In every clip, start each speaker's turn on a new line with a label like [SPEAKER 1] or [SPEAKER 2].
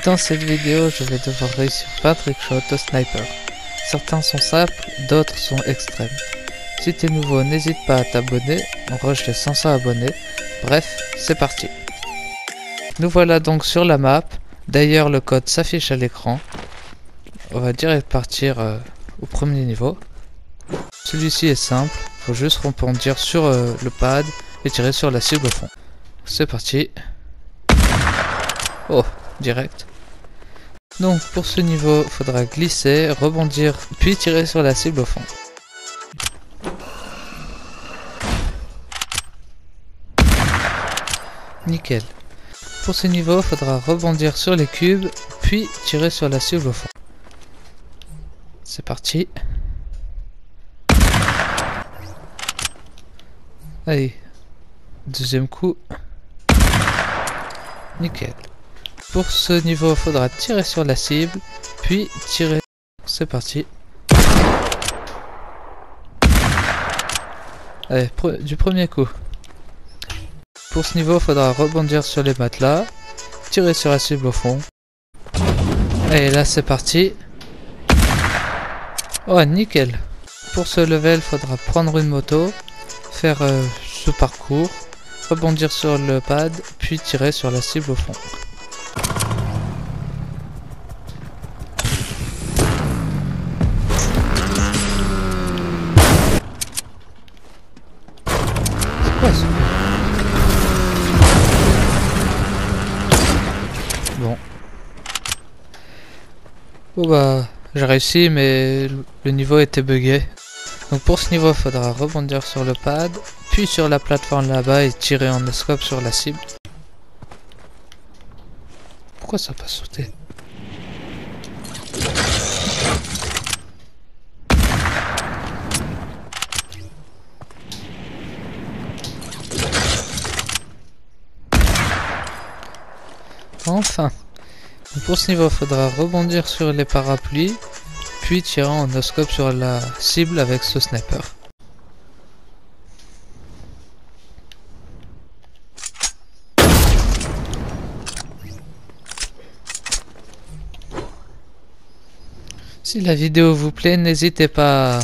[SPEAKER 1] Dans cette vidéo, je vais devoir réussir plein de trickshots au sniper. Certains sont simples, d'autres sont extrêmes. Si t'es nouveau, n'hésite pas à t'abonner, on rush les 500 abonnés. Bref, c'est parti. Nous voilà donc sur la map, d'ailleurs le code s'affiche à l'écran. On va direct partir au premier niveau. Celui-ci est simple, faut juste rebondir sur le pad et tirer sur la cible au fond. C'est parti. Oh, direct. Donc pour ce niveau, il faudra glisser, rebondir, puis tirer sur la cible au fond. Nickel. Pour ce niveau, il faudra rebondir sur les cubes, puis tirer sur la cible au fond. C'est parti. Allez, deuxième coup. Nickel. Pour ce niveau, il faudra tirer sur la cible, puis tirer. C'est parti. Allez, du premier coup. Pour ce niveau, il faudra rebondir sur les matelas, tirer sur la cible au fond. Et là, c'est parti. Oh, nickel. Pour ce level, il faudra prendre une moto, faire ce parcours, rebondir sur le pad, puis tirer sur la cible au fond. C'est quoi ça? Bon. Oh bah, j'ai réussi, mais le niveau était bugué. Donc pour ce niveau, il faudra rebondir sur le pad, puis sur la plateforme là-bas et tirer en scope sur la cible. Pourquoi ça n'a pas sauté? Enfin. Donc pour ce niveau, il faudra rebondir sur les parapluies, puis tirer en no-scope sur la cible avec ce sniper. Si la vidéo vous plaît, n'hésitez pas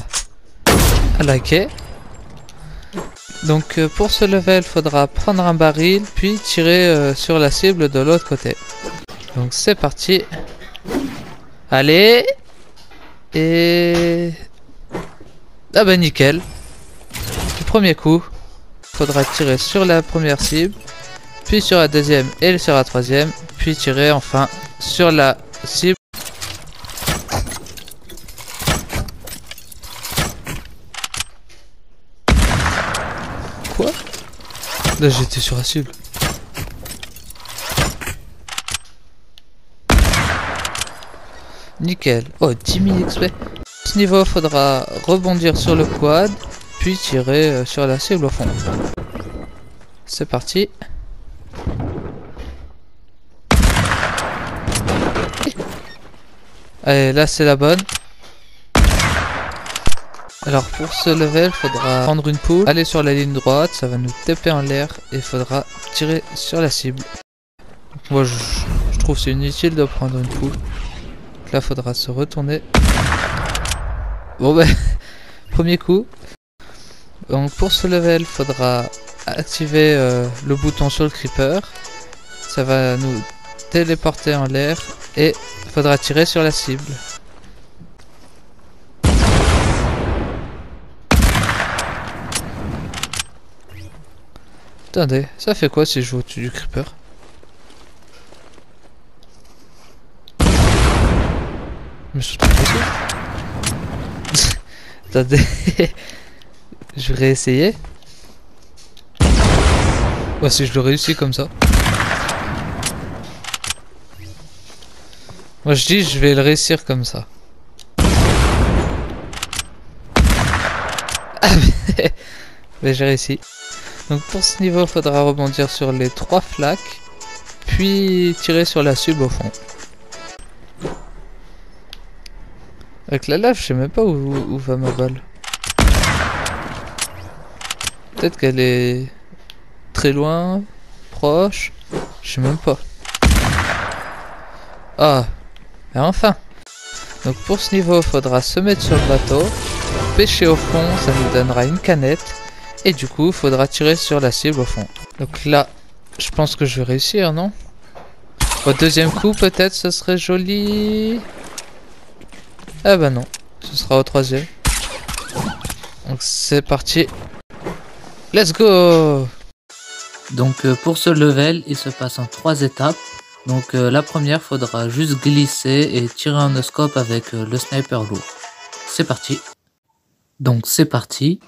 [SPEAKER 1] à liker. Donc pour ce level, il faudra prendre un baril, puis tirer sur la cible de l'autre côté. Donc c'est parti. Allez. Et... ah bah nickel. Du premier coup, il faudra tirer sur la première cible, puis sur la deuxième et sur la troisième, puis tirer enfin sur la cible. Quoi? Là j'étais sur la cible. Nickel. Oh, 10 000 XP. À ce niveau, il faudra rebondir sur le quad, puis tirer sur la cible au fond. C'est parti. Allez, là c'est la bonne. Alors pour ce level, il faudra prendre une poule, aller sur la ligne droite, ça va nous taper en l'air et il faudra tirer sur la cible. Donc moi je trouve c'est inutile de prendre une poule. Là faudra se retourner. Bon bah premier coup. Donc pour ce level faudra activer le bouton sur le creeper. Ça va nous téléporter en l'air et faudra tirer sur la cible. Attendez, ça fait quoi si je joue au-dessus du creeper? Mais c'est trop possible. Attendez. Je vais réessayer. Ouais, si je le réussis comme ça. Moi je dis je vais le réussir comme ça. Ah, mais j'ai réussi. Donc pour ce niveau il faudra rebondir sur les 3 flaques. Puis tirer sur la cible au fond. Avec la lave, je sais même pas où va ma balle. Peut-être qu'elle est très loin, proche, je sais même pas. Ah, et enfin. Donc pour ce niveau, il faudra se mettre sur le bateau, pêcher au fond, ça nous donnera une canette, et du coup, il faudra tirer sur la cible au fond. Donc là, je pense que je vais réussir, non? Au deuxième coup, peut-être, ce serait joli. Ah bah non, ce sera au troisième. Donc c'est parti. Let's go!
[SPEAKER 2] Donc pour ce level, il se passe en 3 étapes. Donc la première, faudra juste glisser et tirer un no-scope avec le sniper lourd. C'est parti. Donc c'est parti.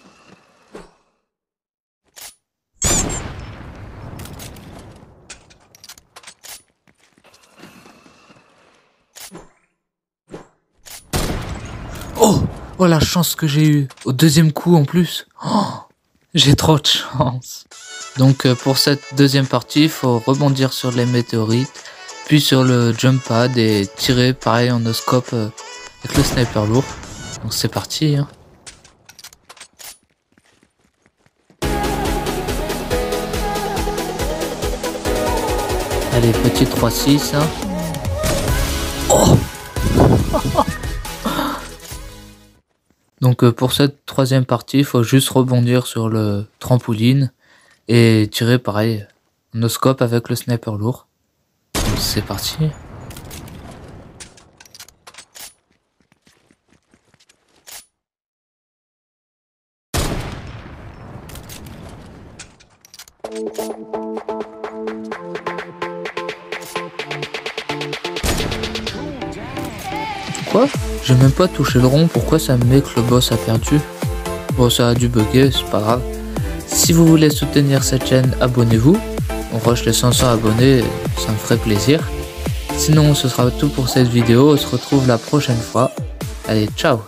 [SPEAKER 2] Oh! Oh la chance que j'ai eue. Au deuxième coup en plus. Oh, j'ai trop de chance. Donc pour cette deuxième partie, il faut rebondir sur les météorites, puis sur le jump pad et tirer pareil en no-scope avec le sniper lourd. Donc c'est parti. Hein. Allez, petit 3-6. Hein. Oh. Donc pour cette troisième partie, il faut juste rebondir sur le trampoline et tirer pareil en no-scope avec le sniper lourd. Donc c'est parti. Quoi? J'ai même pas touché le rond, pourquoi ça me met que le boss a perdu? Bon, ça a dû bugger, c'est pas grave. Si vous voulez soutenir cette chaîne, abonnez-vous. On rush les 500 abonnés, ça me ferait plaisir. Sinon, ce sera tout pour cette vidéo, on se retrouve la prochaine fois. Allez, ciao!